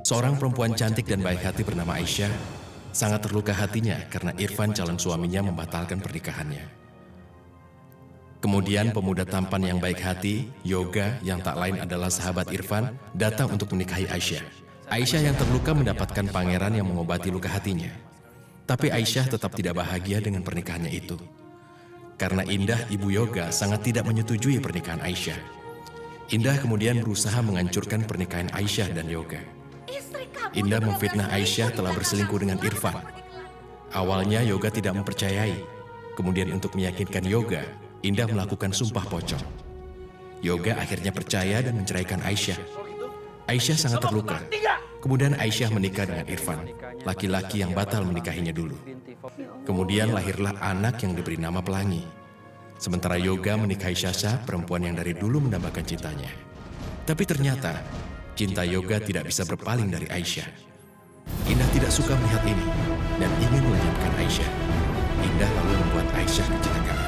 Seorang perempuan cantik dan baik hati bernama Aisyah sangat terluka hatinya karena Irfan calon suaminya membatalkan pernikahannya. Kemudian pemuda tampan yang baik hati, Yoga, yang tak lain adalah sahabat Irfan, datang untuk menikahi Aisyah. Aisyah yang terluka mendapatkan pangeran yang mengobati luka hatinya. Tapi Aisyah tetap tidak bahagia dengan pernikahannya itu. Karena Indah, ibu Yoga, sangat tidak menyetujui pernikahan Aisyah. Indah kemudian berusaha menghancurkan pernikahan Aisyah dan Yoga. Indah memfitnah Aisyah telah berselingkuh dengan Irfan. Awalnya Yoga tidak mempercayai. Kemudian untuk meyakinkan Yoga, Indah melakukan sumpah pocong. Yoga akhirnya percaya dan menceraikan Aisyah. Aisyah sangat terluka. Kemudian Aisyah menikah dengan Irfan, laki-laki yang batal menikahinya dulu. Kemudian lahirlah anak yang diberi nama Pelangi. Sementara Yoga menikahi Sasha, perempuan yang dari dulu mendambakan cintanya. Tapi ternyata, cinta Yoga tidak bisa berpaling dari Aisyah. Indah tidak suka melihat ini dan ingin menyelamatkan Aisyah. Indah lalu membuat Aisyah kecelakaan.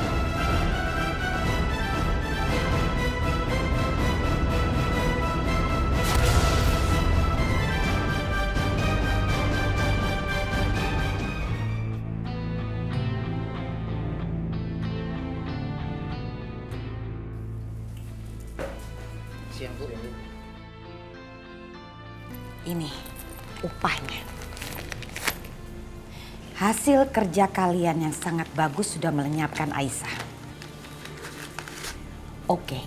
Siang, Bu. Ini upahnya. Hasil kerja kalian yang sangat bagus sudah melenyapkan Aisyah. Oke,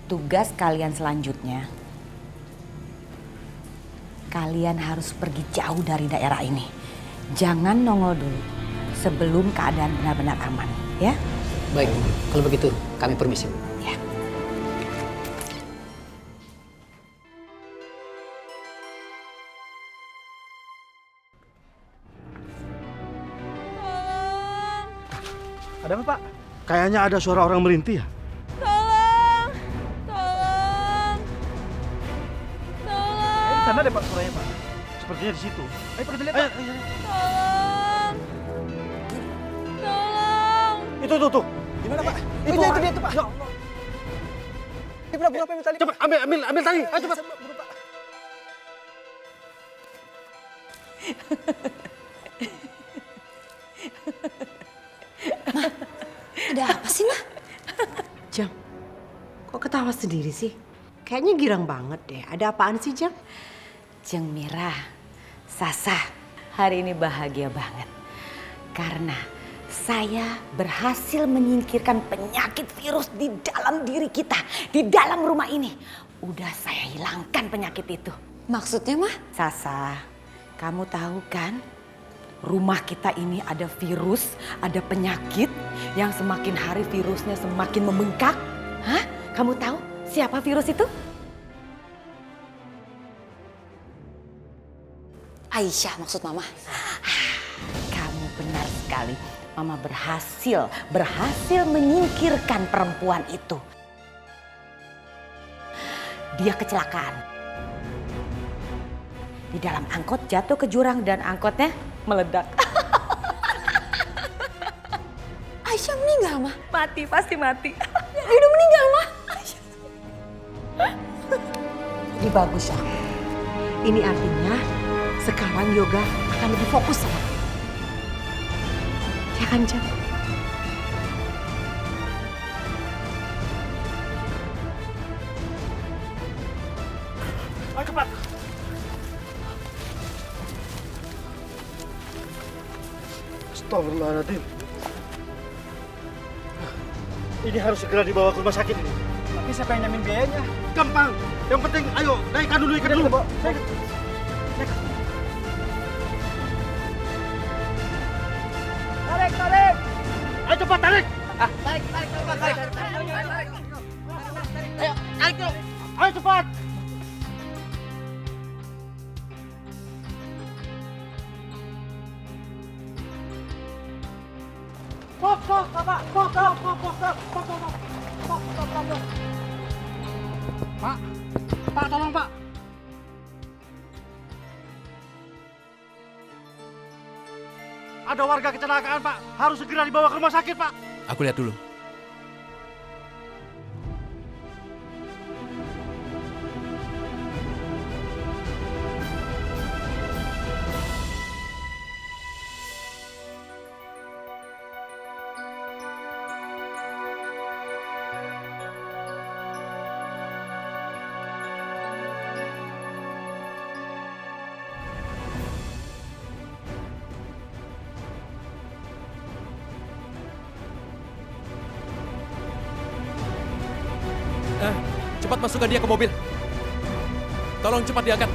tugas kalian selanjutnya. Kalian harus pergi jauh dari daerah ini. Jangan nongol dulu sebelum keadaan benar-benar aman, ya? Baik, Bu. Kalau begitu kami permisi, Bu. Ya. Ada apa, Pak? Kayaknya ada suara orang merintih ya? Tolong! Tolong! Tolong! Di sana deh, Pak, suaranya, Pak. Sepertinya di situ. Ayo, kita lihat, Pak. Ayo. Tolong! Tolong! Itu, tuh. Gimana, Pak? Itu dia, Pak. Ya Allah. Berapa ambil tali? Cepat, ambil tali. Ayo, cepat. Ada apa sih, Ma? Jam, kok ketawa sendiri sih? Kayaknya girang banget deh. Ada apaan sih, Jam? Jeng Mira, Sasa, hari ini bahagia banget. Karena saya berhasil menyingkirkan penyakit virus di dalam diri kita. Di dalam rumah ini. Udah saya hilangkan penyakit itu. Maksudnya, Ma? Sasa, kamu tahu kan? Rumah kita ini ada virus, ada penyakit yang semakin hari virusnya semakin membengkak. Hah? Kamu tahu siapa virus itu? Aisyah maksud Mama. Kamu benar sekali. Mama berhasil menyingkirkan perempuan itu. Dia kecelakaan. Di dalam angkot jatuh ke jurang dan angkotnya meledak. Aisyah meninggal, Ma. Mati, pasti mati. Dia udah meninggal, Ma. Jadi bagus, Jam. Ini artinya sekarang Yoga akan lebih fokus sama kamu. Ya kan, Jam? Ayo, cepat. Astagfirullahaladzim. Ini harus segera dibawa ke rumah sakit ini. Tapi siapa yang nyamin biayanya? Gampang. Yang penting, ayo naikkan dulu ikan dulu. Tarik! Ayo cepat tarik. Tarik! Ayo tarik dulu. Ayo cepat. Pak, tolong, Pak. Ada warga kecelakaan, Pak. Harus segera dibawa ke rumah sakit, Pak. Aku lihat dulu. masukkan dia ke mobil. Tolong cepat diangkat.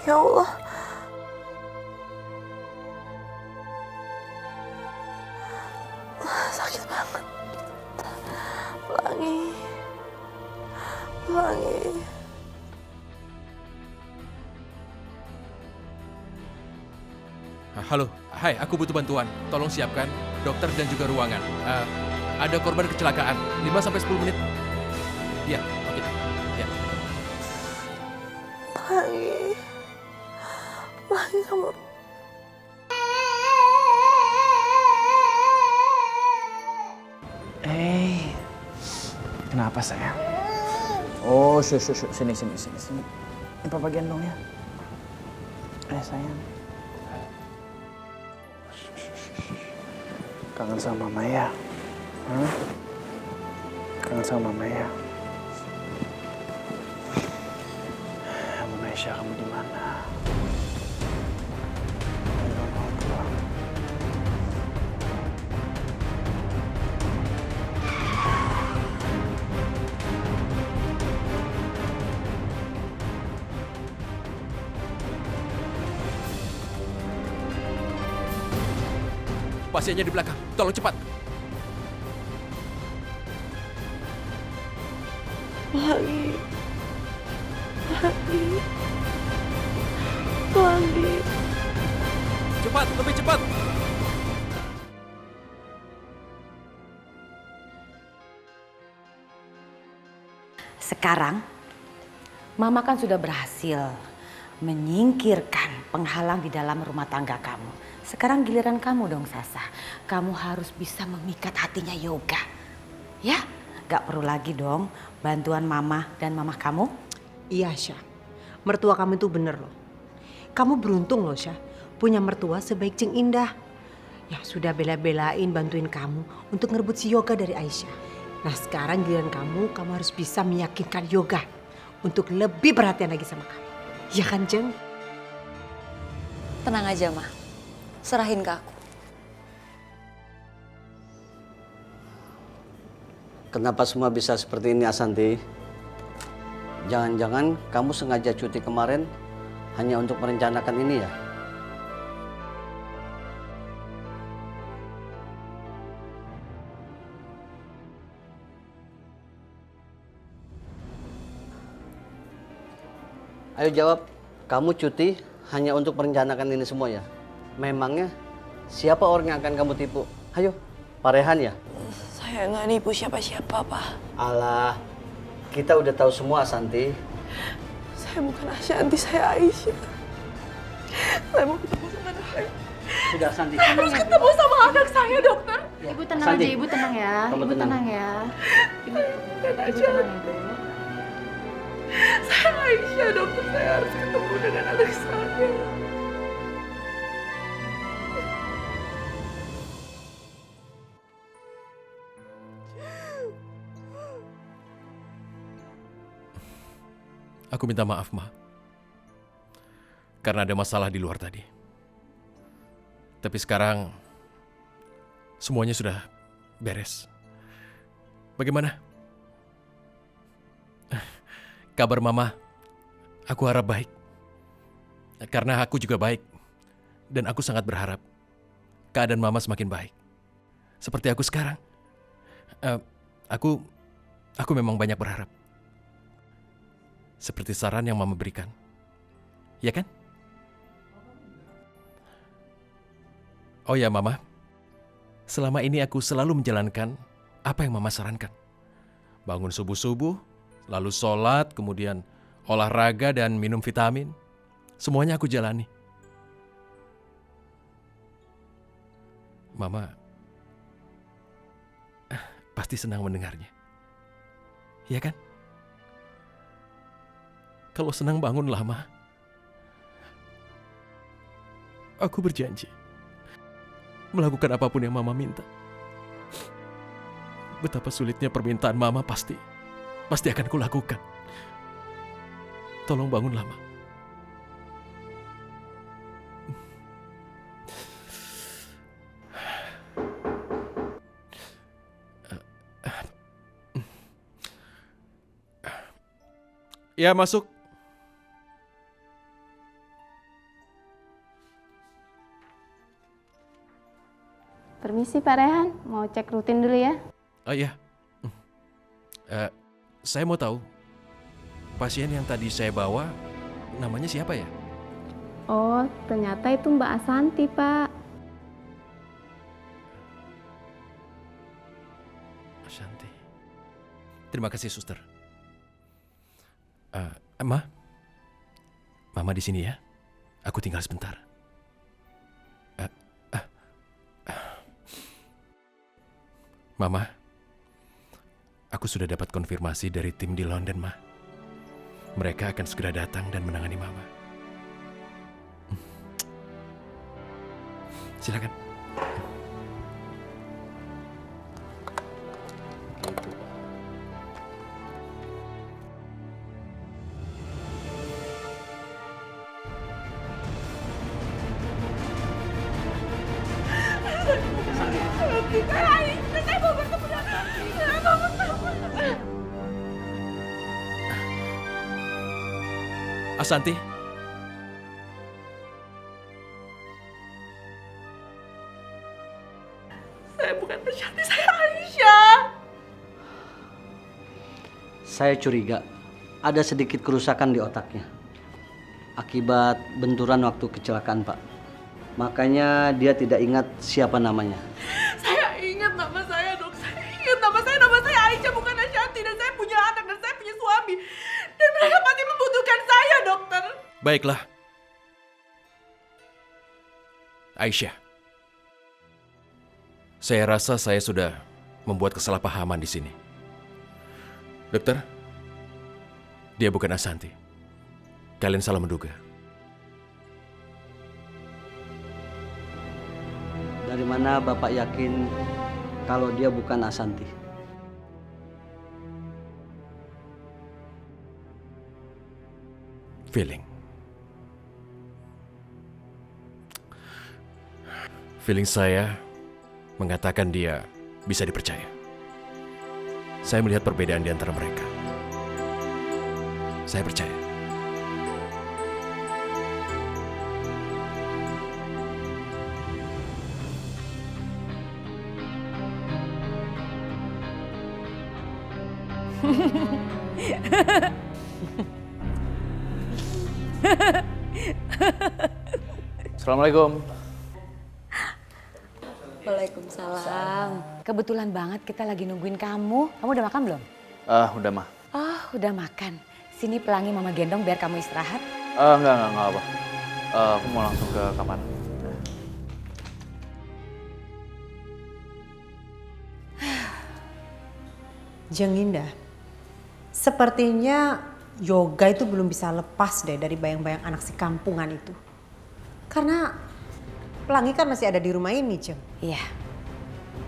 Ya Allah. Sakit banget. Pelangi. Pelangi. Halo, hai, aku butuh bantuan. Tolong siapkan dokter dan juga ruangan. Ada korban kecelakaan, 5-10 menit. Ya, oke. Ya. Pelangi. Pelangi kamu. Kenapa sayang? Oh, sini. Ini papa gendong ya. Sayang. Kangen sama mama ya? Hah? Kangen sama mama ya? Mama Aisyah, kamu di mana? Ayo, mau pulang. Pasiennya di belakang, tolong cepat. Pelangi. Pelangi. Pelangi. Cepat, lebih cepat. Sekarang, Mama kan sudah berhasil menyingkirkan penghalang di dalam rumah tangga kamu. Sekarang giliran kamu dong, Sasa. Kamu harus bisa memikat hatinya Yoga. Ya, gak perlu lagi dong bantuan Mama dan Mama kamu. Iya, Syah. Mertua kamu itu bener loh. Kamu beruntung loh, Syah. Punya mertua sebaik Cing Indah. Ya sudah bela-belain bantuin kamu untuk ngerebut si Yoga dari Aisyah. Nah sekarang giliran kamu harus bisa meyakinkan Yoga untuk lebih perhatian lagi sama kamu. Ya kan, Jeng? Tenang aja, Ma. Serahin ke aku. Kenapa semua bisa seperti ini, Asanti? Jangan-jangan kamu sengaja cuti kemarin hanya untuk merencanakan ini ya? Ayo jawab, kamu cuti hanya untuk merencanakan ini semua ya? Memangnya siapa orang yang akan kamu tipu? Ayo, Pak Rehan ya? Saya nggak nipu siapa-siapa, Pak. Alah, kita udah tahu semua, Santi. Saya bukan Ashanti, saya Aisyah. Saya mau ketemu sama anak saya. Sudah, Santi. Harus ketemu sama anak saya, dokter. Ya. Ibu tenang Santi, aja, Ibu tenang ya. kamu Ibu tenang. tenang ya. Ibu tenang ya, Bu. Saya Aisyah, dokter. Saya harus ketemu dengan anak saya. Aku minta maaf, Ma. Karena ada masalah di luar tadi. Tapi sekarang semuanya sudah beres. Bagaimana? Kabar Mama, aku harap baik. Karena aku juga baik. Dan aku sangat berharap keadaan Mama semakin baik. Seperti aku sekarang. Aku memang banyak berharap. Seperti saran yang Mama berikan. Ya kan? Oh ya Mama, selama ini aku selalu menjalankan apa yang Mama sarankan. Bangun subuh-subuh, lalu sholat, kemudian olahraga dan minum vitamin. Semuanya aku jalani. Mama pasti senang mendengarnya. Ya kan? Kalau senang bangunlah, Ma. Aku berjanji melakukan apapun yang Mama minta. Betapa sulitnya permintaan Mama pasti akan kulakukan. Tolong bangunlah, Ma. Ya, masuk. Permisi Pak Rehan, mau cek rutin dulu ya. Oh iya. Saya mau tahu, pasien yang tadi saya bawa namanya siapa ya? Oh, ternyata itu Mbak Asanti, Pak. Ashanti. Terima kasih, suster. Ma, Mama di sini ya. Aku tinggal sebentar. Mama, aku sudah dapat konfirmasi dari tim di London, Ma. Mereka akan segera datang dan menangani Mama. Silakan. Asanti. Saya bukan Ashanti, saya Aisyah. Saya curiga ada sedikit kerusakan di otaknya akibat benturan waktu kecelakaan, Pak. Makanya dia tidak ingat siapa namanya. Saya ingat nama saya, Dok. Saya ingat nama saya Aisyah, bukan Ashanti. Dan saya punya anak dan saya punya suami. Dan mereka pasti membutuhkan saya, dokter. Baiklah. Aisyah. Saya rasa saya sudah membuat kesalahpahaman di sini. Dokter, dia bukan Asanti. Kalian salah menduga. Dari mana Bapak yakin kalau dia bukan Asanti? Feeling saya mengatakan dia bisa dipercaya. Saya melihat perbedaan di antara mereka. Saya percaya. Assalamualaikum. Waalaikumsalam. Kebetulan banget kita lagi nungguin kamu. Kamu udah makan belum? Udah mah. Oh, udah makan. Sini pelangi Mama gendong biar kamu istirahat. Enggak apa. Aku mau langsung ke kamar. Jeng Indah, sepertinya Yoga itu belum bisa lepas deh dari bayang-bayang anak si kampungan itu. Karena Pelangi kan masih ada di rumah ini, Jeng. Iya,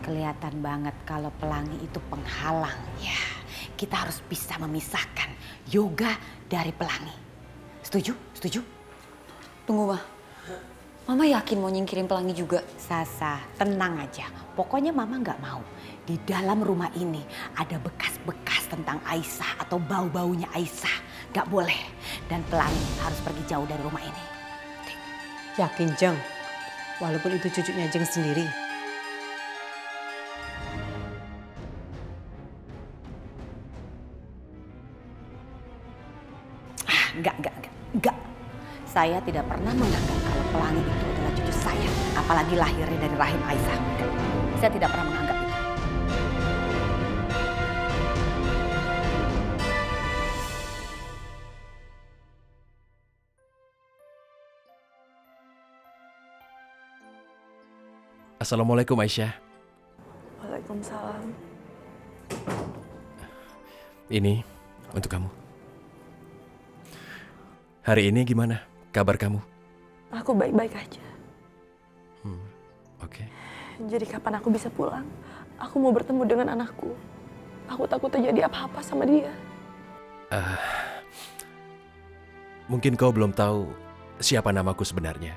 kelihatan banget kalau Pelangi itu penghalang. Ya, kita harus bisa memisahkan Yoga dari Pelangi. Setuju? Setuju? Tunggu, Mah. Mama yakin mau nyingkirin Pelangi juga? Sasa, tenang aja. Pokoknya Mama nggak mau. Di dalam rumah ini ada bekas-bekas tentang Aisyah atau bau-baunya Aisyah. Nggak boleh. Dan Pelangi harus pergi jauh dari rumah ini. Yakin, Jeng? Walaupun itu cucunya Jeng sendiri. Enggak. Saya tidak pernah menganggap kalau Pelangi itu adalah cucu saya. Apalagi lahirnya dari rahim Aisyah. Enggak. Saya tidak pernah menganggap itu. Assalamualaikum Aisyah. Waalaikumsalam. Ini untuk kamu. Hari ini gimana kabar kamu? Aku baik-baik aja. Oke. Jadi kapan aku bisa pulang? Aku mau bertemu dengan anakku. Aku takut terjadi apa-apa sama dia. Mungkin kau belum tahu siapa namaku sebenarnya.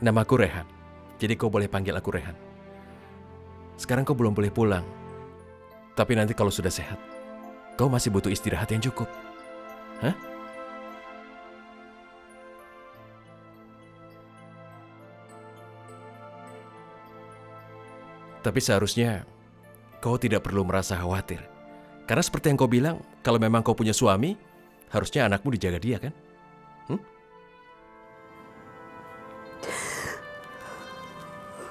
Namaku Rehan. Jadi kau boleh panggil aku Rehan. Sekarang kau belum boleh pulang. Tapi nanti kalau sudah sehat, kau masih butuh istirahat yang cukup. Hah? Tapi seharusnya kau tidak perlu merasa khawatir. Karena seperti yang kau bilang, kalau memang kau punya suami, harusnya anakmu dijaga dia, kan?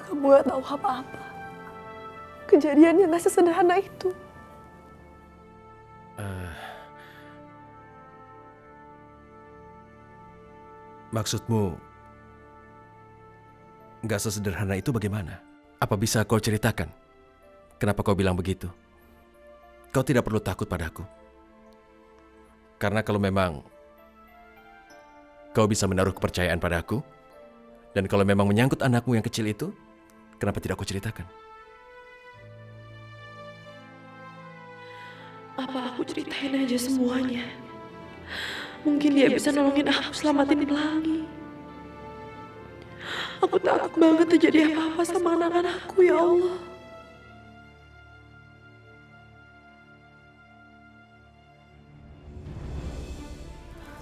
Kamu gak tahu apa-apa. Kejadiannya gak sesederhana itu. Maksudmu, gak sesederhana itu bagaimana? Apa bisa kau ceritakan? Kenapa kau bilang begitu? Kau tidak perlu takut padaku. Karena kalau memang kau bisa menaruh kepercayaan padaku, dan kalau memang menyangkut anakmu yang kecil itu, kenapa tidak kau ceritakan? Apa aku ceritain aja semuanya? Mungkin dia bisa nolongin aku selamatin Pelangi. Aku takut banget terjadi apa-apa sama anak-anakku, ya Allah.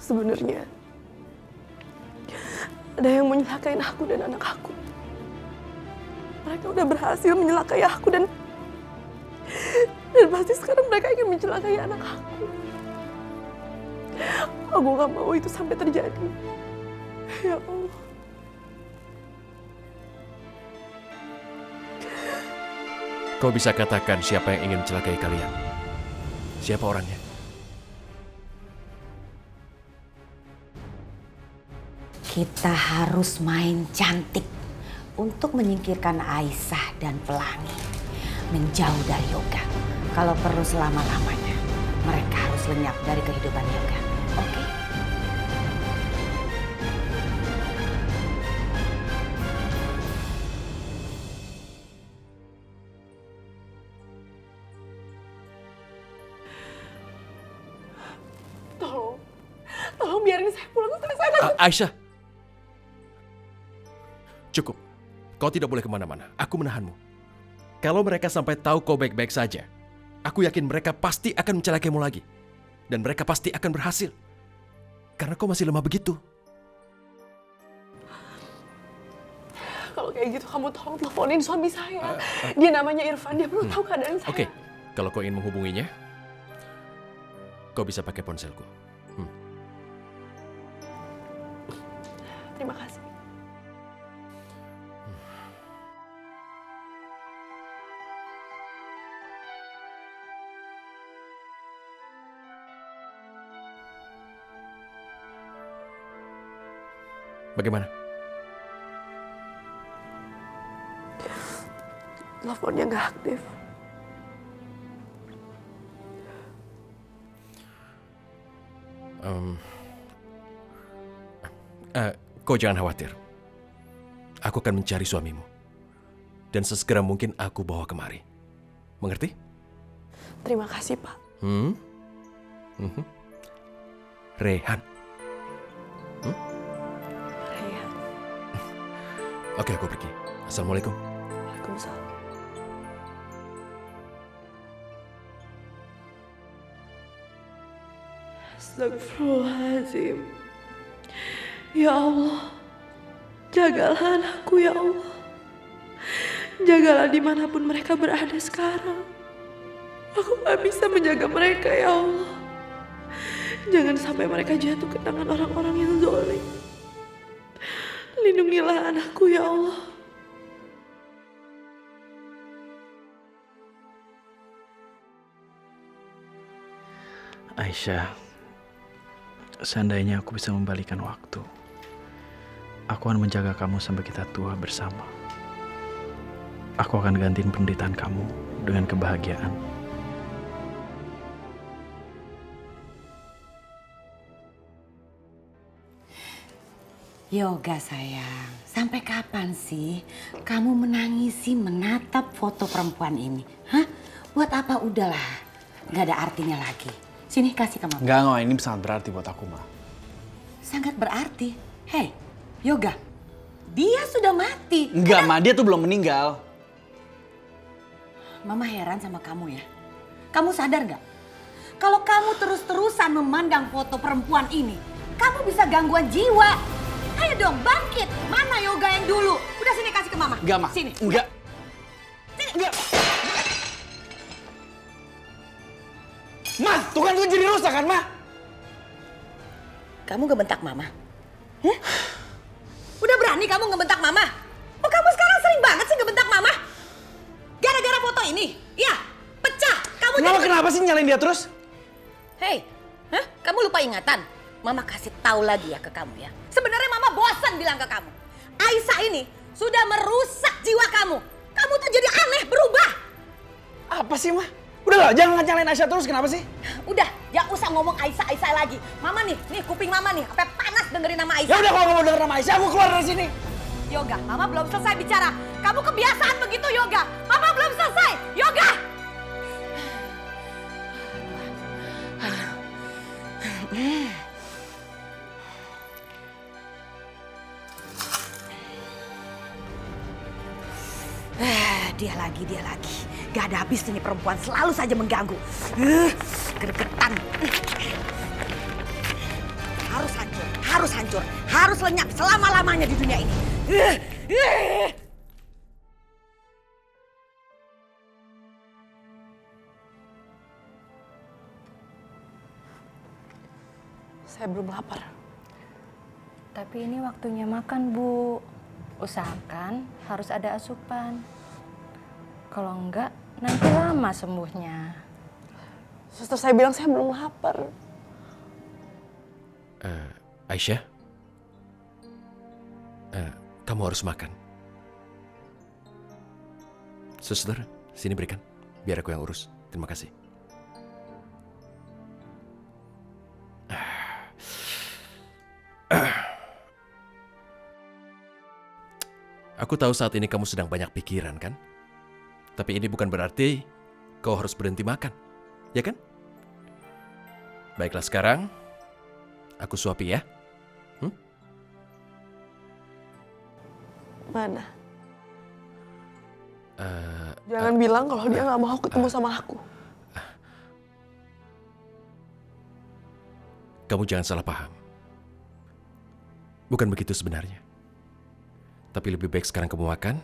Sebenarnya ada yang mau nyelakain aku dan anak aku. Mereka udah berhasil menyelakai aku dan pasti sekarang mereka ingin mencelakai anak aku. Aku gak mau itu sampai terjadi. Ya Allah. Kau bisa katakan siapa yang ingin mencelakai kalian? Siapa orangnya? Kita harus main cantik untuk menyingkirkan Aisyah dan Pelangi. Menjauh dari Yoga. Kalau perlu selama-lamanya. Mereka harus lenyap dari kehidupan Yoga. Oke? Tolong biarin saya pulang. Aisyah! Cukup. Kau tidak boleh kemana-mana. Aku menahanmu. Kalau mereka sampai tahu kau baik-baik saja, aku yakin mereka pasti akan mencelakaimu lagi. Dan mereka pasti akan berhasil. Karena kau masih lemah begitu. Kalau kayak gitu kamu tolong teleponin suami saya. Dia namanya Irfan, dia perlu tahu keadaan saya. Oke, kalau kau ingin menghubunginya, kau bisa pakai ponselku. Terima kasih. Bagaimana? Teleponnya nggak aktif. Kau jangan khawatir. Aku akan mencari suamimu. Dan sesegera mungkin aku bawa kemari. Mengerti? Terima kasih, Pak. Rehan. Rehan. Oke, aku pergi. Assalamualaikum. Waalaikumsalam. Astagfirullahaladzim. Ya Allah, jagalah anakku ya Allah. Jagalah dimanapun mereka berada sekarang. Aku gak bisa menjaga mereka ya Allah. Jangan sampai mereka jatuh ke tangan orang-orang yang zalim. Lindungilah anakku ya Allah. Aisyah, seandainya aku bisa membalikan waktu, aku akan menjaga kamu sampai kita tua bersama. Aku akan gantiin penderitaan kamu dengan kebahagiaan. Yoga sayang, sampai kapan sih kamu menangisi menatap foto perempuan ini? Hah? Buat apa? Udahlah, gak ada artinya lagi. Sini kasih ke mama. Enggak, ini sangat berarti buat aku, Ma. Sangat berarti. Hei, Yoga, dia sudah mati. Enggak, Ma, dia tuh belum meninggal. Mama heran sama kamu ya. Kamu sadar gak? Kalau kamu terus-terusan memandang foto perempuan ini, kamu bisa gangguan jiwa. Ayo dong, bangkit. Mana Yoga yang dulu? Udah sini kasih ke mama. Enggak, Ma. Sini. Enggak. Sini. Enggak. Ma, tuh kan tuh jadi rusak kan, Ma? Kamu ngebentak mama? Hah? Udah berani kamu ngebentak mama? Oh, kamu sekarang sering banget sih ngebentak mama? Gara-gara foto ini? Iya, pecah. Kenapa sih nyalain dia terus? Hei, hah? Kamu lupa ingatan? Mama kasih tahu lagi ya ke kamu ya. Sebenarnya mama bosan bilang ke kamu. Aisyah ini sudah merusak jiwa kamu. Kamu tuh jadi aneh, berubah. Apa sih, Ma? Udahlah, jangan nyalain Aisyah terus, kenapa sih? Udah, gak usah ngomong Aisyah lagi. Mama nih kuping mama nih, sampai panas dengerin nama Aisyah. Ya udah, kalau kamu denger nama Aisyah, aku keluar dari sini. Yoga, mama belum selesai bicara. Kamu kebiasaan begitu, Yoga. Mama belum selesai. Yoga! Dia lagi. Gak ada habis ini perempuan, selalu saja mengganggu. Gregetan. Harus hancur. Harus lenyap selama-lamanya di dunia ini. Saya belum lapar. Tapi ini waktunya makan, Bu. Usahakan harus ada asupan. Kalau enggak, nanti lama sembuhnya. Suster, saya bilang saya belum lapar. Aisyah, kamu harus makan. Suster, sini berikan. Biar aku yang urus. Terima kasih. Aku tahu saat ini kamu sedang banyak pikiran, kan? Tapi ini bukan berarti kau harus berhenti makan, ya kan? Baiklah sekarang, aku suapi ya. Mana? Jangan bilang kalau dia nggak mau ketemu sama aku. Kamu jangan salah paham. Bukan begitu sebenarnya. Tapi lebih baik sekarang kamu makan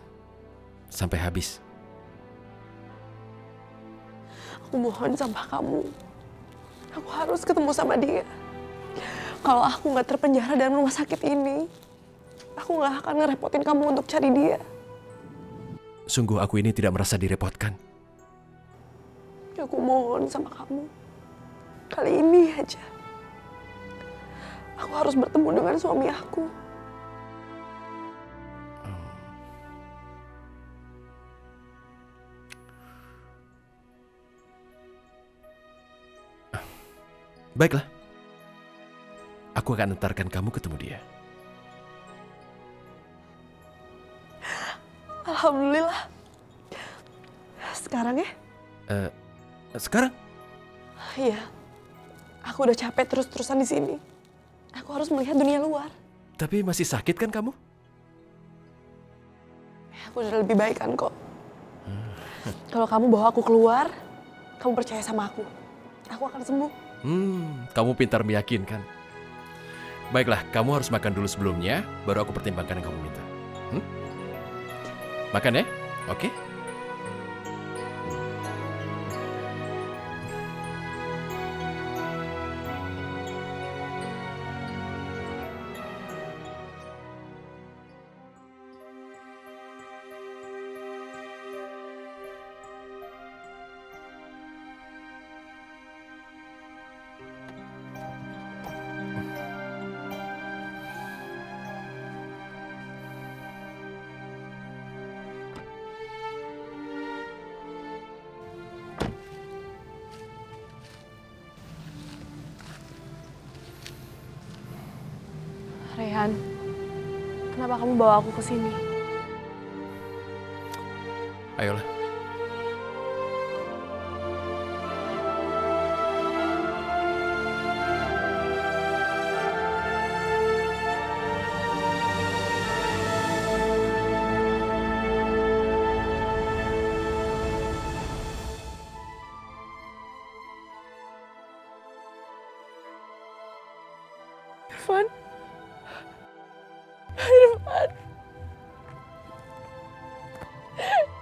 sampai habis. Aku mohon sama kamu. Aku harus ketemu sama dia. Kalau aku nggak terpenjara dalam rumah sakit ini, aku nggak akan ngerepotin kamu untuk cari dia. Sungguh aku ini tidak merasa direpotkan. Aku mohon sama kamu. Kali ini aja. Aku harus bertemu dengan suami aku. Baiklah. Aku akan antarkan kamu ketemu dia. Alhamdulillah. Sekarang ya? Sekarang? Iya. Aku udah capek terus-terusan di sini. Aku harus melihat dunia luar. Tapi masih sakit kan kamu? Aku udah lebih baik kan kok. Kalau kamu bawa aku keluar, kamu percaya sama aku akan sembuh. Kamu pintar meyakinkan. Baiklah, kamu harus makan dulu sebelumnya, baru aku pertimbangkan yang kamu minta. Makan ya? Oke? Rehan, kenapa kamu bawa aku ke sini. Ayolah. Irfan. Irfan.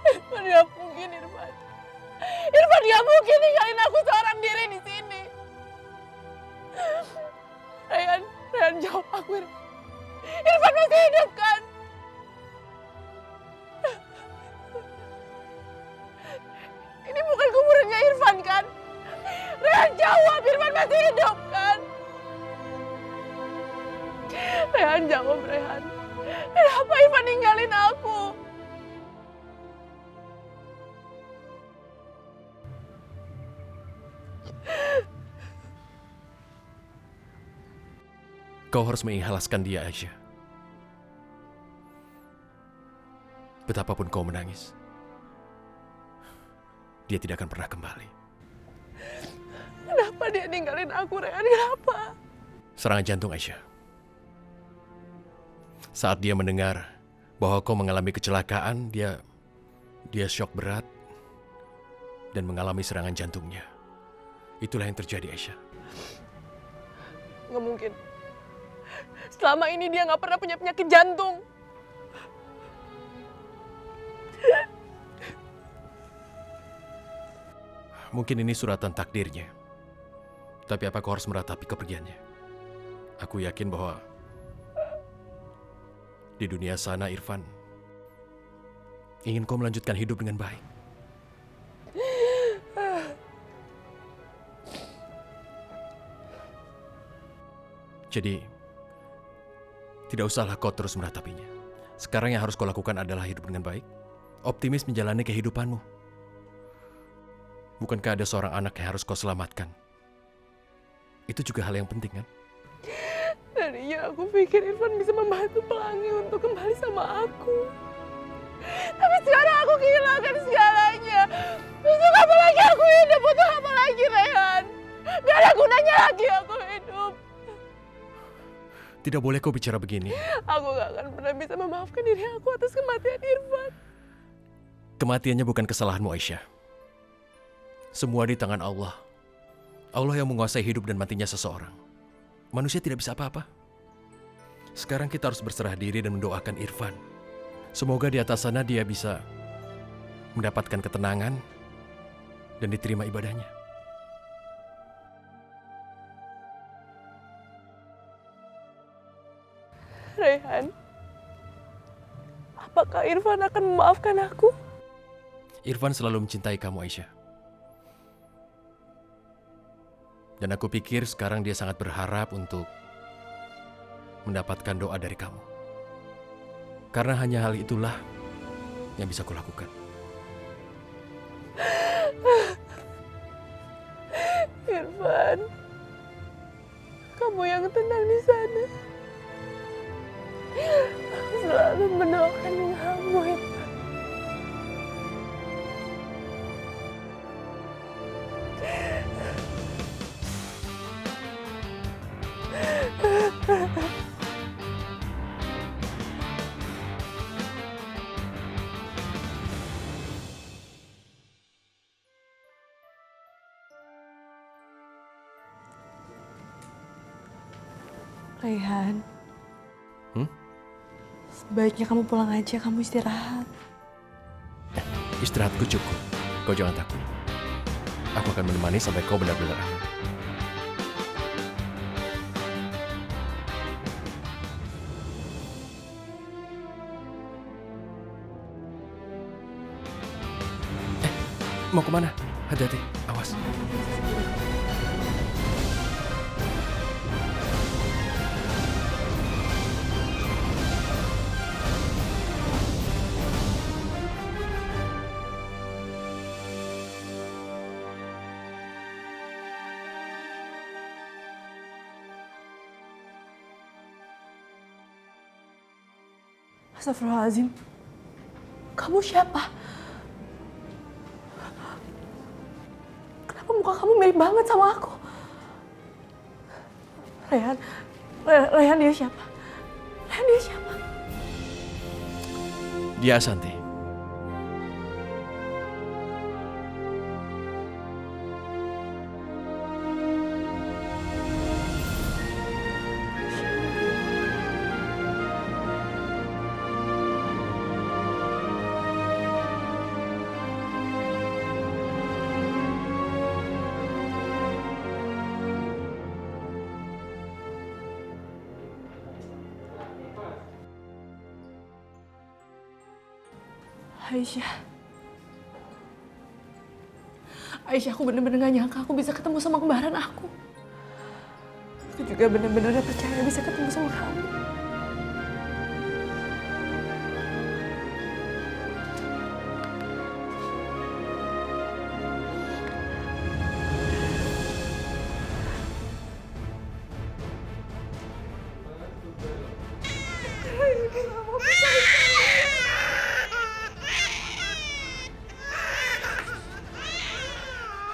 Irfan gak mungkin, Irfan. Irfan gak mungkin ninggalin aku seorang diri di sini. Rayhan jawab aku, Irfan. Irfan masih hidup kan? Ini bukan kuburannya Irfan kan? Rayhan jawab, Irfan masih hidup kan? Rayhan jawab, Rayhan. Kenapa Irfan ninggalin aku? Kau harus mengikhlaskan dia, Aisyah. Betapapun kau menangis, dia tidak akan pernah kembali. Kenapa dia ninggalin aku, Rayhan? Kenapa? Serangan jantung, Aisyah. Saat dia mendengar bahwa kau mengalami kecelakaan, dia syok berat dan mengalami serangan jantungnya. Itulah yang terjadi, Aisyah. Nggak mungkin. Selama ini dia nggak pernah punya penyakit jantung. Mungkin ini suratan takdirnya. Tapi apa kau harus meratapi kepergiannya? Aku yakin bahwa di dunia sana Irfan ingin kau melanjutkan hidup dengan baik. Jadi, tidak usahlah kau terus meratapinya. Sekarang yang harus kau lakukan adalah hidup dengan baik. Optimis menjalani kehidupanmu. Bukankah ada seorang anak yang harus kau selamatkan? Itu juga hal yang penting, kan? Tadinya aku pikir Irfan bisa membantu Pelangi untuk kembali sama aku. Tapi sekarang aku kehilangan segalanya. Untuk apa lagi aku hidup? Untuk apa lagi, Rayhan? Gak ada gunanya lagi aku hidup. Tidak boleh kau bicara begini. Aku gak akan pernah bisa memaafkan diri aku atas kematian Irfan. Kematiannya bukan kesalahanmu, Aisyah. Semua di tangan Allah. Allah yang menguasai hidup dan matinya seseorang. Manusia tidak bisa apa-apa. Sekarang kita harus berserah diri dan mendoakan Irfan. Semoga di atas sana dia bisa mendapatkan ketenangan dan diterima ibadahnya. Rayhan, apakah Irfan akan memaafkan aku? Irfan selalu mencintai kamu, Aisyah. Dan aku pikir sekarang dia sangat berharap untuk mendapatkan doa dari kamu. Karena hanya hal itulah yang bisa kulakukan. Irfan, kamu yang tenang di sana. Aku selalu mendoakan kamu, Irfan. Rayhan, sebaiknya kamu pulang aja, kamu istirahat. Istirahatku cukup. Kau jangan takut. Aku akan menemani sampai kau benar-benar aman. Mau kemana? Hati-hati, awas. Astagfirullahaladzim. Kamu siapa? Kenapa muka kamu mirip banget sama aku? Rehan dia siapa? Rehan dia siapa? Dia Asanti. Aisyah, aku bener-bener gak nyangka aku bisa ketemu sama kembaran aku. Aku juga bener-bener gak percaya bisa ketemu sama kamu.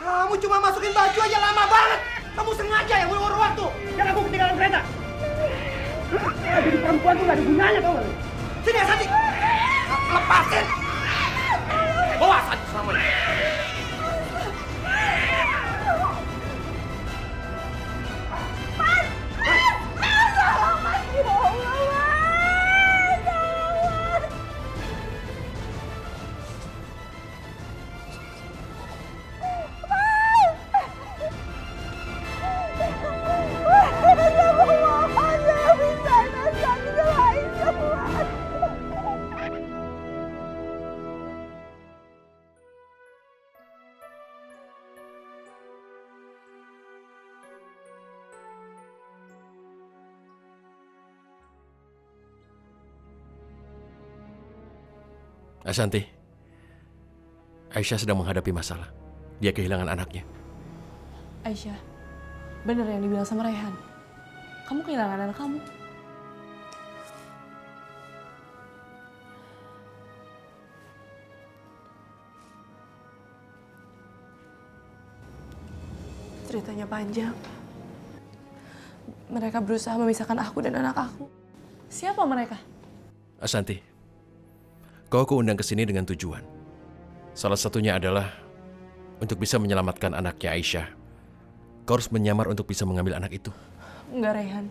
Kamu cuma masukin baju aja lama banget. Kamu sengaja yang ngulur waktu. Dan aku ketinggalan kereta. Jadi perempuan tuh gak ada gunanya, tau gak? Sini, Asanti. Lepasin. Bawa Asanti selamanya. Asanti, Aisyah sedang menghadapi masalah. Dia kehilangan anaknya. Aisyah, bener yang dibilang sama Rehan. Kamu kehilangan anak kamu. Ceritanya panjang. Mereka berusaha memisahkan aku dan anak aku. Siapa mereka? Asanti, kau kuundang ke sini dengan tujuan. Salah satunya adalah untuk bisa menyelamatkan anaknya Aisyah. Kau harus menyamar untuk bisa mengambil anak itu. Enggak, Rehan.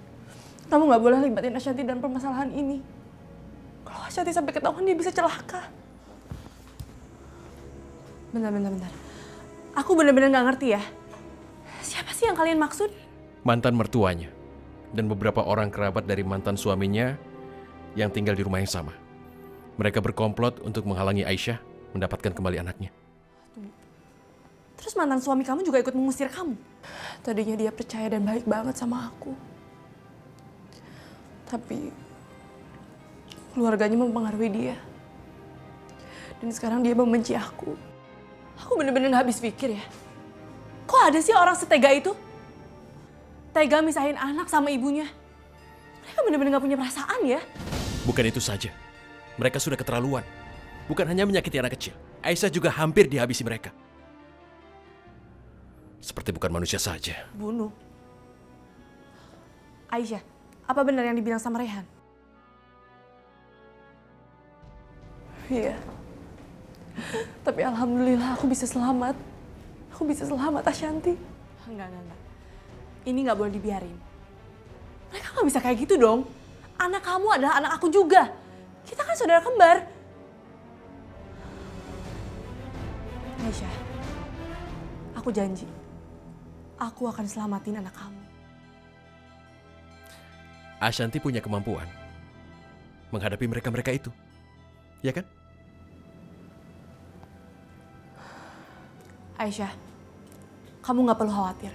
Kamu nggak boleh libatin Ashanti dalam permasalahan ini. Kalau Ashanti sampai ketahuan, dia bisa celaka. Bentar. Aku benar-benar nggak ngerti ya. Siapa sih yang kalian maksud? Mantan mertuanya dan beberapa orang kerabat dari mantan suaminya yang tinggal di rumah yang sama. Mereka berkomplot untuk menghalangi Aisyah mendapatkan kembali anaknya. Terus mantan suami kamu juga ikut mengusir kamu? Tadinya dia percaya dan baik banget sama aku. Tapi keluarganya mempengaruhi dia. Dan sekarang dia membenci aku. Aku bener-bener gak habis pikir ya. Kok ada sih orang setega itu? Tega misahin anak sama ibunya. Mereka bener-bener gak punya perasaan ya. Bukan itu saja. Mereka sudah keterlaluan. Bukan hanya menyakiti anak kecil. Aisyah juga hampir dihabisi mereka. Seperti bukan manusia saja. Bunuh. Aisyah, apa benar yang dibilang sama Rehan? Iya. Tapi alhamdulillah aku bisa selamat. Aku bisa selamat, Ashanti. Enggak. Ini nggak boleh dibiarin. Mereka nggak bisa kayak gitu dong. Anak kamu adalah anak aku juga. Kita kan saudara kembar. Aisyah, aku janji. Aku akan selamatin anak kamu. Ashanti punya kemampuan menghadapi mereka-mereka itu. Ya kan? Aisyah, kamu nggak perlu khawatir.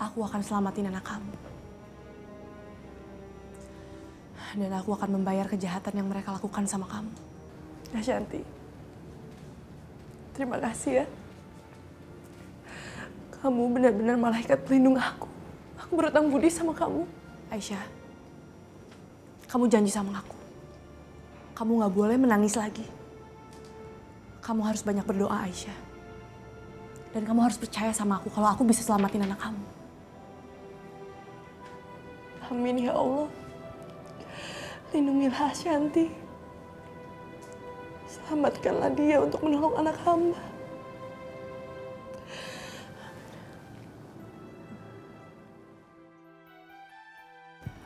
Aku akan selamatin anak kamu. Dan aku akan membayar kejahatan yang mereka lakukan sama kamu. Ashanti, terima kasih ya. Kamu benar-benar malaikat pelindung aku. Aku berutang budi sama kamu. Aisyah, kamu janji sama aku. Kamu gak boleh menangis lagi. Kamu harus banyak berdoa, Aisyah. Dan kamu harus percaya sama aku kalau aku bisa selamatin anak kamu. Amin ya Allah. Lindungilah Ashanti. Selamatkanlah dia untuk menolong anak hamba.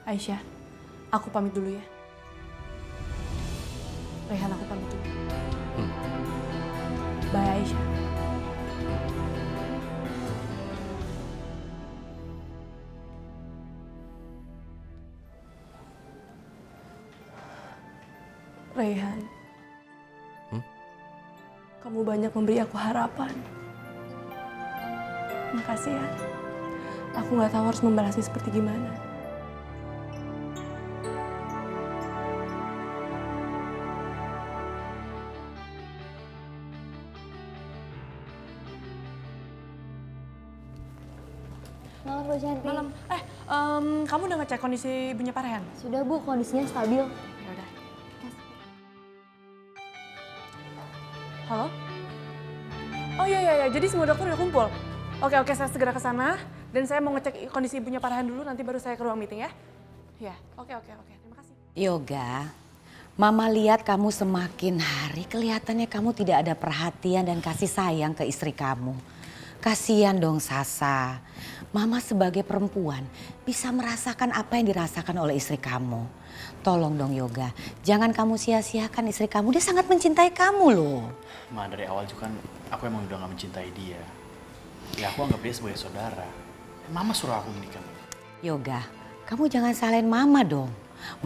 Aisyah, aku pamit dulu ya. Rehan, aku pamit dulu. Bye Aisyah. Raihan, kamu banyak memberi aku harapan. Makasih ya. Aku nggak tahu harus membalasnya seperti gimana. Malam Bu Shanti. Malam. Kamu udah ngecek kondisi ibunya Pak Rehan? Sudah Bu, kondisinya stabil. Ya udah. Halo? Oh iya, jadi semua dokter udah kumpul. Oke, saya segera ke sana dan saya mau ngecek kondisi ibunya Pak Rehan dulu, nanti baru saya ke ruang meeting ya. Ya, oke. Terima kasih. Yoga, Mama lihat kamu semakin hari kelihatannya kamu tidak ada perhatian dan kasih sayang ke istri kamu. Kasihan dong Sasa. Mama sebagai perempuan bisa merasakan apa yang dirasakan oleh istri kamu. Tolong dong Yoga, jangan kamu sia-siakan istri kamu. Dia sangat mencintai kamu loh. Ma, dari awal juga kan aku emang udah gak mencintai dia. Ya aku anggap dia sebagai saudara. Mama suruh aku menikah. Yoga, kamu jangan salahin Mama dong.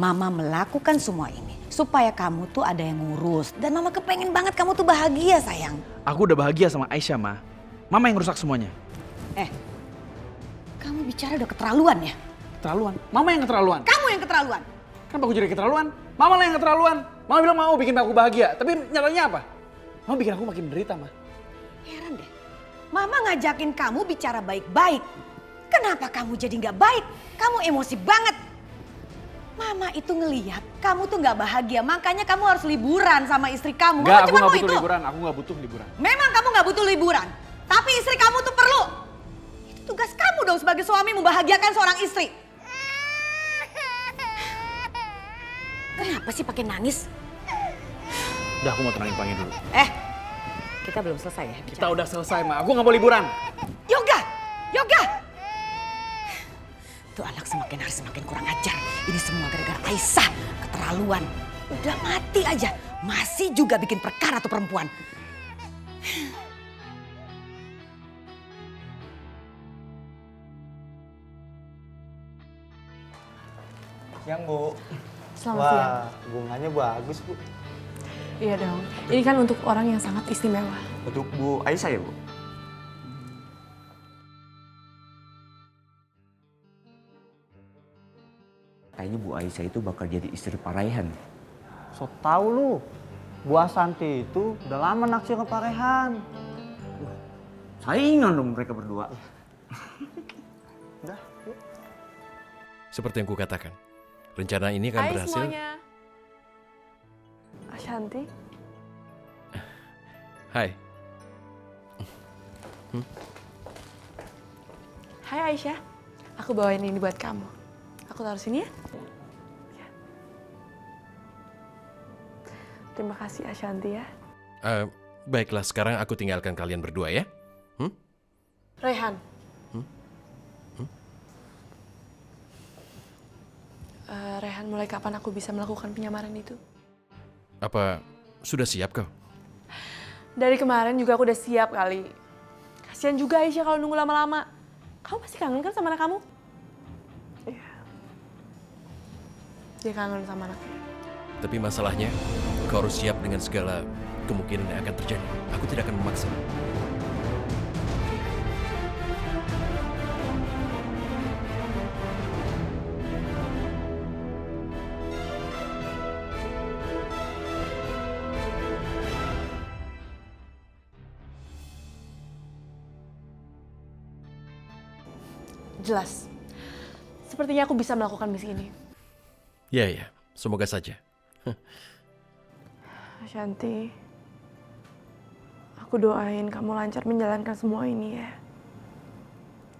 Mama melakukan semua ini supaya kamu tuh ada yang ngurus. Dan Mama kepengen banget kamu tuh bahagia sayang. Aku udah bahagia sama Aisyah, Ma. Mama yang rusak semuanya. Kamu bicara udah keterlaluan ya? Keterlaluan? Mama yang keterlaluan. Kamu yang keterlaluan. Kenapa aku jadi keterlaluan? Mama lah yang keterlaluan. Mama bilang mau bikin aku bahagia. Tapi nyatanya apa? Mama bikin aku makin menderita, Ma. Heran deh. Mama ngajakin kamu bicara baik-baik. Kenapa kamu jadi nggak baik? Kamu emosi banget. Mama itu ngelihat kamu tuh nggak bahagia. Makanya kamu harus liburan sama istri kamu. Enggak, aku cuma nggak mau butuh itu. liburan. Aku nggak butuh liburan. Memang kamu nggak butuh liburan. Tapi istri kamu tuh perlu. Itu tugas kamu dong sebagai suami membahagiakan seorang istri. Kenapa sih pakai nangis? Udah, aku mau tenangin Pange dulu. Kita belum selesai ya? Kita udah selesai, Ma. Aku nggak mau liburan. Yoga! Tuh anak semakin hari semakin kurang ajar. Ini semua gara-gara Aisyah. Keterlaluan. Udah mati aja. Masih juga bikin perkara tuh perempuan. Siang, Bu. Selamat siang. Bunganya bagus, Bu. Iya dong. Ini kan untuk orang yang sangat istimewa. Untuk Bu Aisyah ya, Bu? Kayaknya Bu Aisyah itu bakal jadi istri Pak Raihan. So tau lu, Bu Ashanti itu udah lama naksir ke Pak Rehan. Saingan dong mereka berdua. Udah, yuk. Seperti yang kukatakan, rencana ini akan Hai berhasil. semuanya. Ashanti. Hai. Hai Aisyah. Aku bawain ini buat kamu. Aku taruh sini ya. Terima kasih Ashanti ya. Baiklah, sekarang aku tinggalkan kalian berdua ya. Rehan. Rehan, mulai kapan aku bisa melakukan penyamaran itu? Apa sudah siap kau? Dari kemarin juga aku udah siap kali. Kasian juga Aisyah kalau nunggu lama-lama. Kamu pasti kangen kan sama anak kamu? Iya. Dia kangen sama anaknya. Tapi masalahnya, kau harus siap dengan segala kemungkinan yang akan terjadi. Aku tidak akan memaksa. Jelas. Sepertinya aku bisa melakukan misi ini. Ya, semoga saja. Shanti, aku doain kamu lancar menjalankan semua ini ya.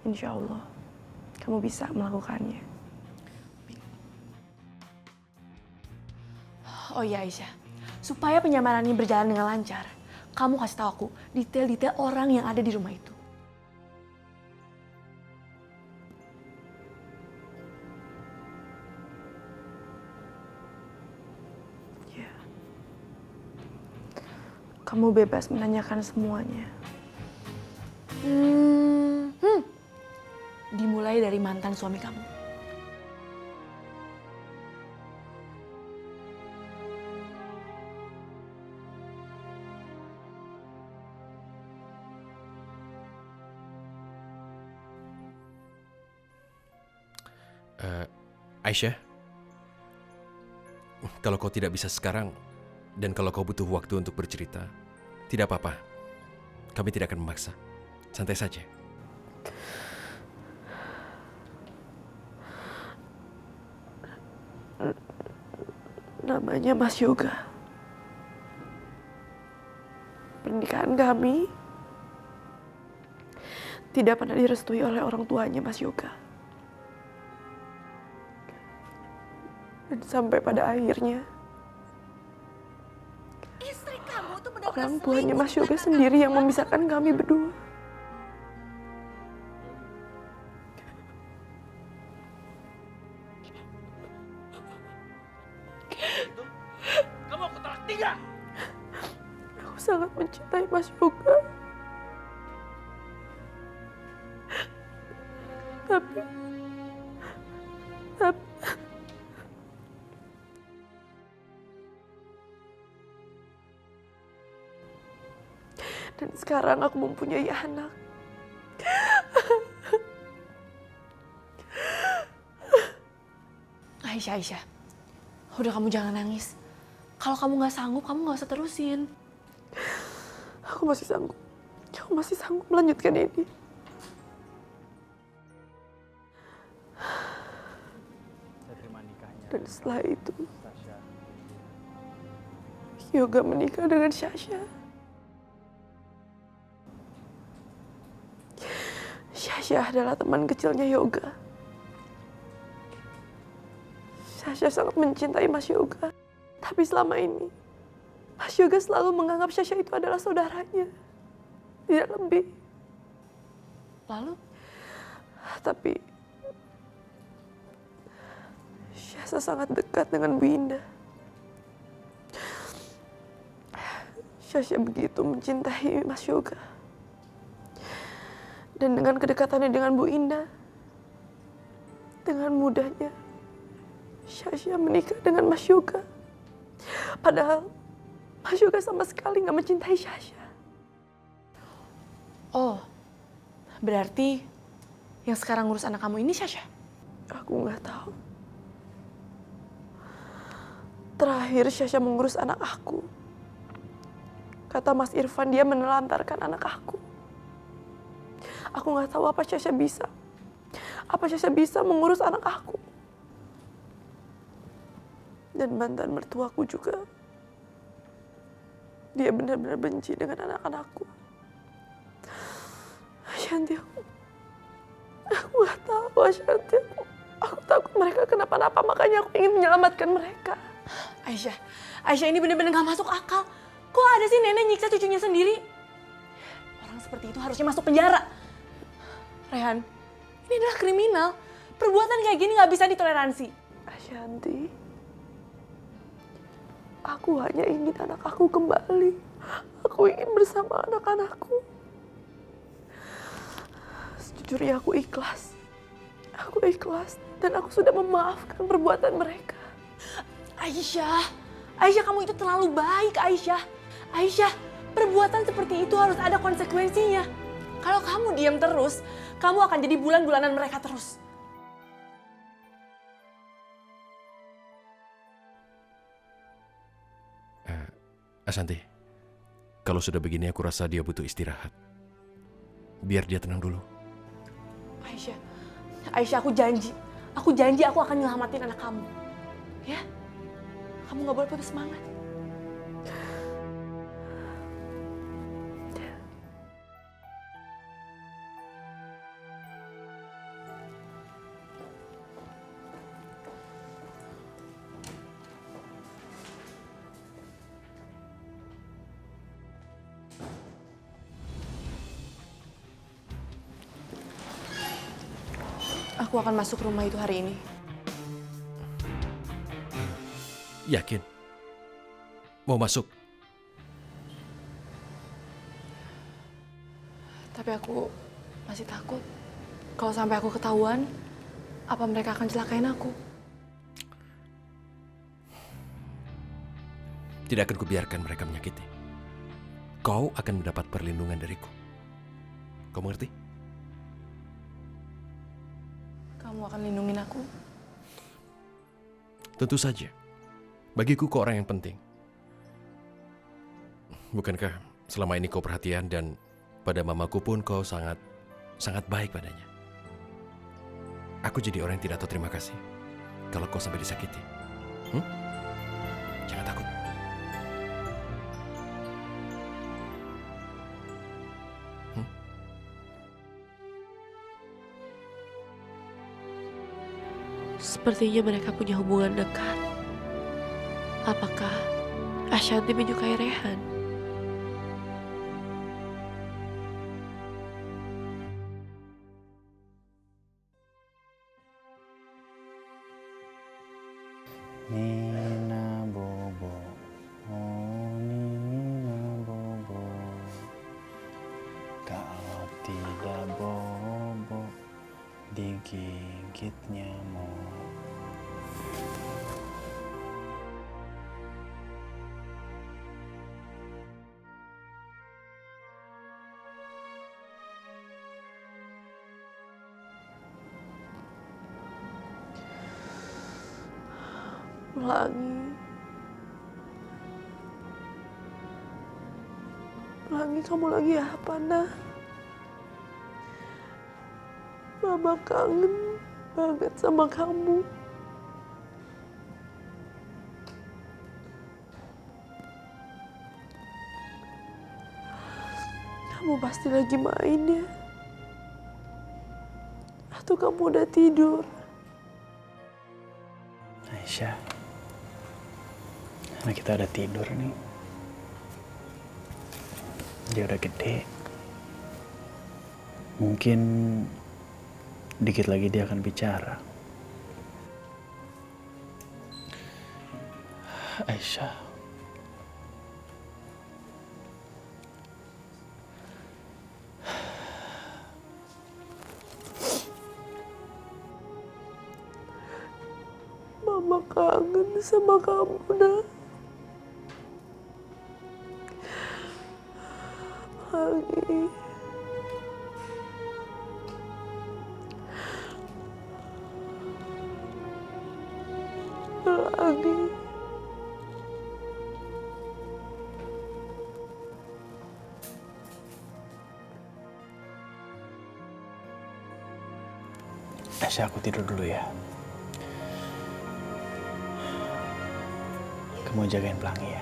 Insya Allah, kamu bisa melakukannya. Oh iya Aisyah, supaya penyamaran ini berjalan dengan lancar, kamu kasih tahu aku detail-detail orang yang ada di rumah itu. Ya. Kamu bebas menanyakan semuanya. Dimulai dari mantan suami kamu. Aisyah, kalau kau tidak bisa sekarang, dan kalau kau butuh waktu untuk bercerita, tidak apa-apa. Kami tidak akan memaksa. Santai saja. Namanya Mas Yoga. Pernikahan kami tidak pernah direstui oleh orang tuanya Mas Yoga. Dan sampai pada akhirnya orang tuanya Mas Yoga sendiri yang memisahkan kami berdua. Kamu aku tolak 3. Aku sangat mencintai Mas Yoga. Tapi dan sekarang aku mempunyai anak. Aisyah, udah kamu jangan nangis. Kalau kamu nggak sanggup, kamu nggak usah terusin. Aku masih sanggup. Aku masih sanggup melanjutkan ini. Dan setelah itu, Yoga menikah dengan Sasha. Sasha adalah teman kecilnya Yoga. Sasha sangat mencintai Mas Yoga. Tapi selama ini, Mas Yoga selalu menganggap Sasha itu adalah saudaranya. Tidak lebih. Lalu? Tapi Sasha sangat dekat dengan Bu Indah. Sasha begitu mencintai Mas Yoga. Dan dengan kedekatannya dengan Bu Indah, dengan mudahnya Sasha menikah dengan Mas Yoga. Padahal Mas Yoga sama sekali gak mencintai Sasha. Oh, berarti yang sekarang ngurus anak kamu ini Sasha? Aku gak tahu. Terakhir Sasha mengurus anak aku. Kata Mas Irfan dia menelantarkan anak aku. Aku gak tahu apa Sasha bisa. Apa Sasha bisa mengurus anak aku. Dan mantan mertuaku juga. Dia benar-benar benci dengan anak-anakku. Ashanti, aku gak tahu Ashanti. Aku takut mereka kenapa-napa, makanya aku ingin menyelamatkan mereka. Aisyah ini benar-benar gak masuk akal. Kok ada sih nenek nyiksa cucunya sendiri? Orang seperti itu harusnya masuk penjara. Rehan, ini adalah kriminal. Perbuatan kayak gini gak bisa ditoleransi. Ashanti, aku hanya ingin anak aku kembali. Aku ingin bersama anak-anakku. Sejujurnya aku ikhlas. Aku ikhlas dan aku sudah memaafkan perbuatan mereka. Aisyah, kamu itu terlalu baik, Aisyah. Aisyah, perbuatan seperti itu harus ada konsekuensinya. Kalau kamu diam terus, kamu akan jadi bulan-bulanan mereka terus. Ashanti, kalau sudah begini aku rasa dia butuh istirahat. Biar dia tenang dulu. Aisyah, aku janji. Aku janji aku akan nyelamatin anak kamu. Ya? Kamu gak boleh putus semangat. aku akan masuk rumah itu hari ini. Yakin? Mau masuk? Tapi aku masih takut. Kalau sampai aku ketahuan, apa mereka akan celakain aku? Tidak akan kubiarkan mereka menyakiti. Kau akan mendapat perlindungan dariku. Kau mengerti? Kamu akan lindungin aku? Tentu saja. Bagiku kau orang yang penting. Bukankah selama ini kau perhatian dan pada mamaku pun kau sangat baik padanya. Aku jadi orang yang tidak tahu terima kasih kalau kau sampai disakiti. Jangan takut. Sepertinya mereka punya hubungan dekat. Apakah Ashanti menyukai Rehan? Nina Bobo, oh Nina Bobo, kalau tidak bobo digigit nyamuk. Pelangi, kamu lagi apa, Nah? Mama kangen banget sama kamu. Kamu pasti lagi main ya? Atau kamu udah tidur? Aisyah, anak kita udah tidur nih. Dia udah gede. Mungkin dikit lagi dia akan bicara. Aisyah. Mama kangen sama kamu, Nah. Pelangi. Pelangi. Aisyah, aku tidur dulu ya. Kamu jagain Pelangi ya.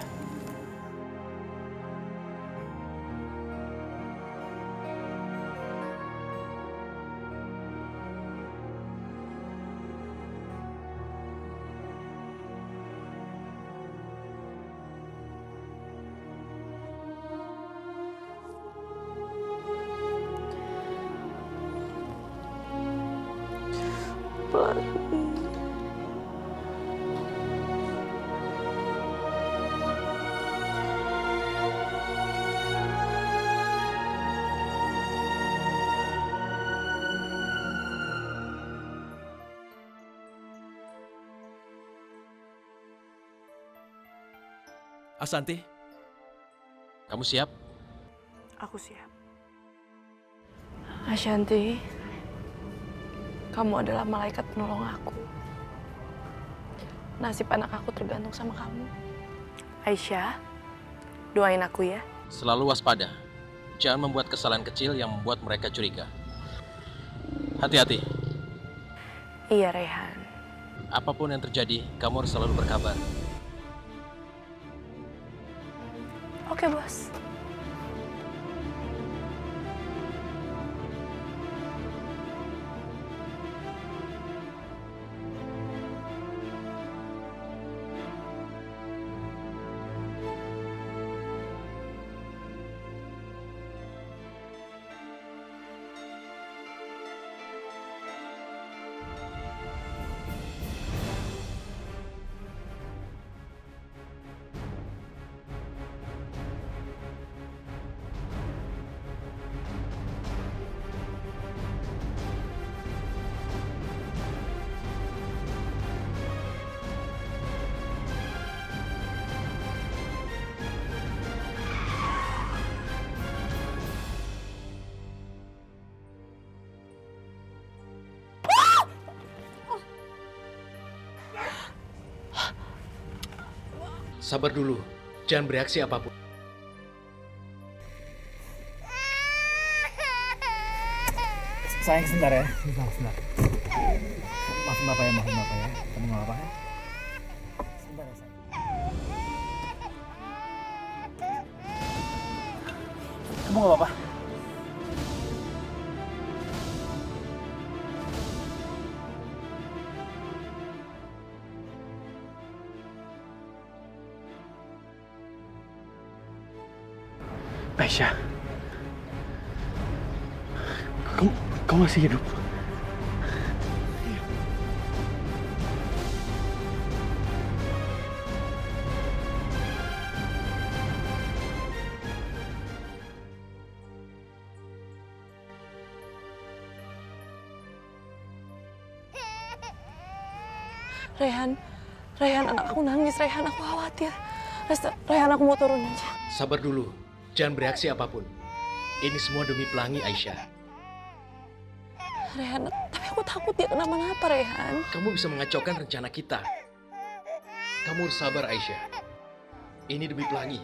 Pelangi. Ashanti, kamu siap? Aku siap. Ashanti, kamu adalah malaikat penolong aku. Nasib anak aku tergantung sama kamu. Aisyah, doain aku ya. Selalu waspada. Jangan membuat kesalahan kecil yang membuat mereka curiga. Hati-hati. Iya, Rehan. Apapun yang terjadi, kamu harus selalu berkabar. Oke, Bos. Sabar dulu, jangan bereaksi apapun. Sayang sebentar ya. Sebentar. Maafin Bapak ya. Kamu nggak apa-apa ya? Sebentar ya, sayang. Kamu nggak apa-apa? Aisyah. Kamu masih hidup? Rehan, anak aku nangis, Rehan, aku khawatir. Rehan, aku mau turun aja. Sabar dulu, jangan bereaksi apapun. Ini semua demi Pelangi, Aisyah. Rehan, tapi aku takut dia kenapa-napa, Rehan. Kamu bisa mengacaukan rencana kita. Kamu harus sabar, Aisyah. Ini demi Pelangi.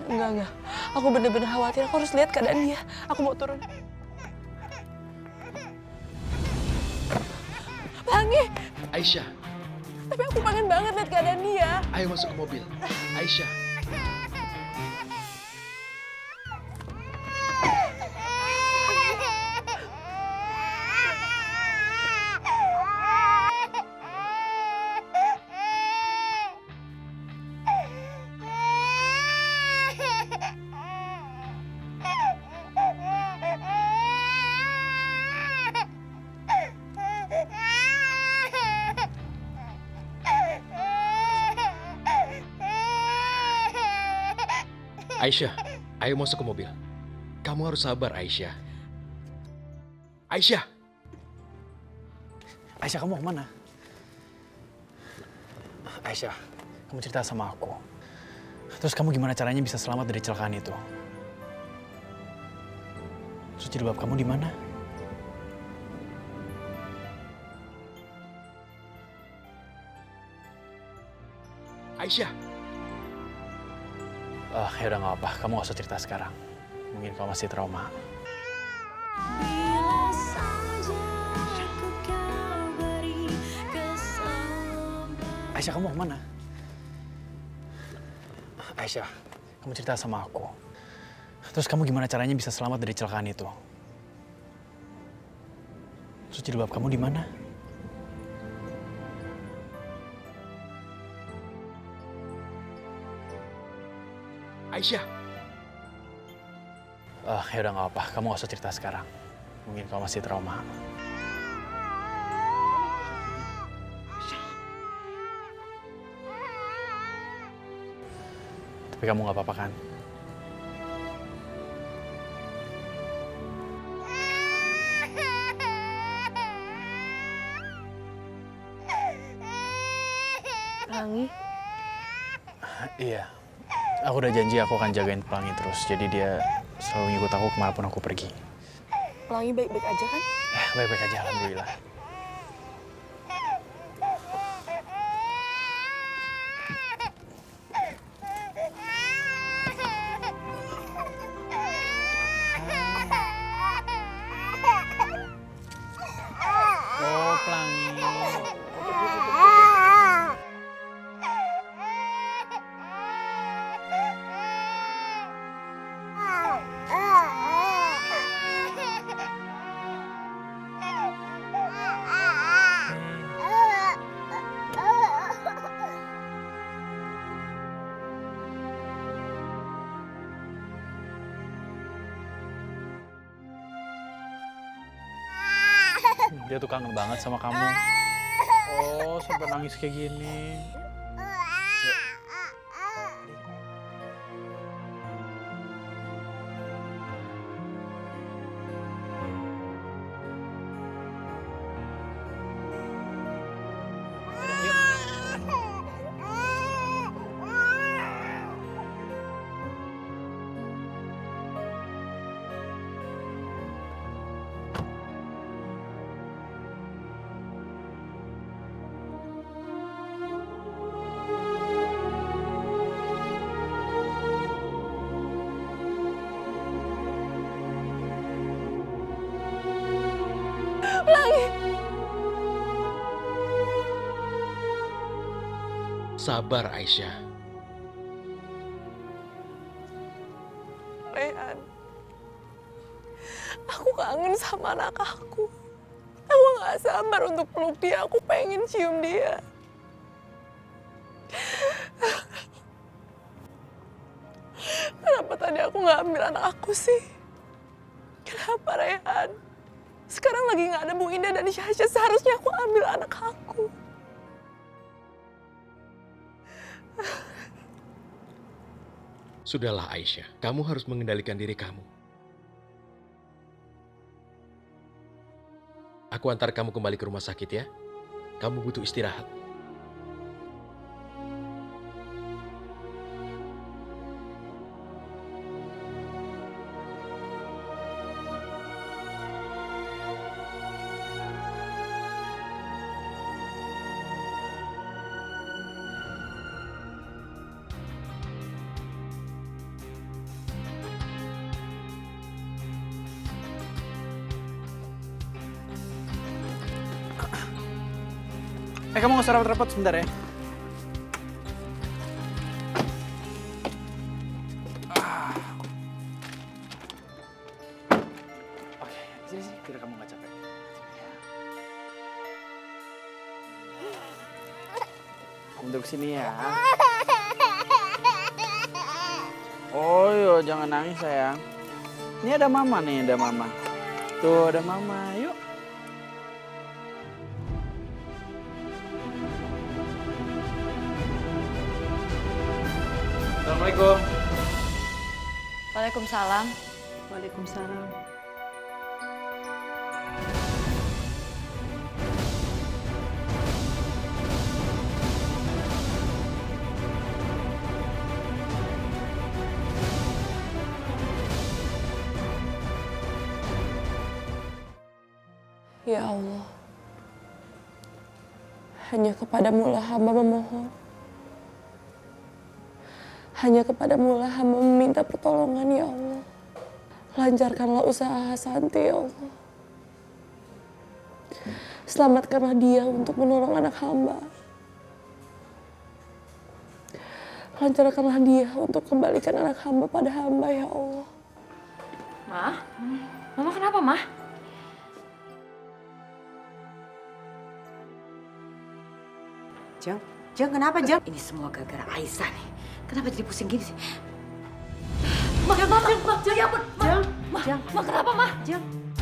Enggak. Aku bener-bener khawatir. Aku harus lihat keadaan dia. Aku mau turun. Pelangi! Aisyah, Tapi aku pengen banget lihat keadaan dia. ayo masuk ke mobil. Aisyah. Aisyah, ayo masuk ke mobil. Kamu harus sabar, Aisyah. Aisyah! Aisyah, kamu kemana? Aisyah, kamu cerita sama aku. Terus kamu gimana caranya bisa selamat dari kecelakaan itu? Terus jilbab kamu di mana? Aisyah! Ya udah nggak apa, kamu nggak usah cerita sekarang. Mungkin kamu masih trauma. Aisyah, kamu kemana? Aisyah, kamu cerita sama aku. Terus kamu gimana caranya bisa selamat dari kecelakaan itu? Terus jilbab kamu di mana? Aisyah! Ya udah nggak apa, kamu nggak usah cerita sekarang. Mungkin kamu masih trauma. Tapi kamu nggak apa-apa kan? Pelangi? Iya. Aku udah janji aku akan jagain Pelangi terus. Jadi dia selalu ngikut aku kemanapun aku pergi. Pelangi baik-baik aja kan? Baik-baik aja, alhamdulillah. Oh, Pelangi. Dia tuh kangen banget sama kamu. Oh, sampai nangis kayak gini. Yuk. Pelangi. Sabar, Aisyah. Rayhan, aku kangen sama anak aku. Aku gak sabar untuk peluk dia, aku pengen cium dia. Kenapa tadi aku gak ambil anak aku sih? Kenapa, Rayhan? Sekarang lagi gak ada Bu Indah dan Syahsya, seharusnya aku ambil anak aku. Sudahlah, Aisyah. Kamu harus mengendalikan diri kamu. Aku antar kamu kembali ke rumah sakit ya. Kamu butuh istirahat. Kamu nggak usah repot-repot sebentar ya. Oke, sini, biar kamu nggak capek. Kamu duduk sini ya. Oh yo, jangan nangis sayang. Ini ada mama nih, ada mama. Tuh, ada mama. Yuk. Assalamualaikum. Waalaikumsalam. Waalaikumsalam. Ya Allah, hanya kepadamu lah hamba memohon. Hanya kepadamu lah hamba meminta pertolongan, ya Allah. Lancarkanlah usaha Santi, ya Allah. Selamatkanlah dia untuk menolong anak hamba. Lancarkanlah dia untuk kembalikan anak hamba pada hamba, ya Allah. Ma? Mama kenapa, Ma? Jeng, kenapa, Jeng? Ini semua gara-gara Aisyah nih. Kenapa jadi pusing gini sih? Ma, ya ampun, Ma, kenapa, Ma? Jeng. Ma,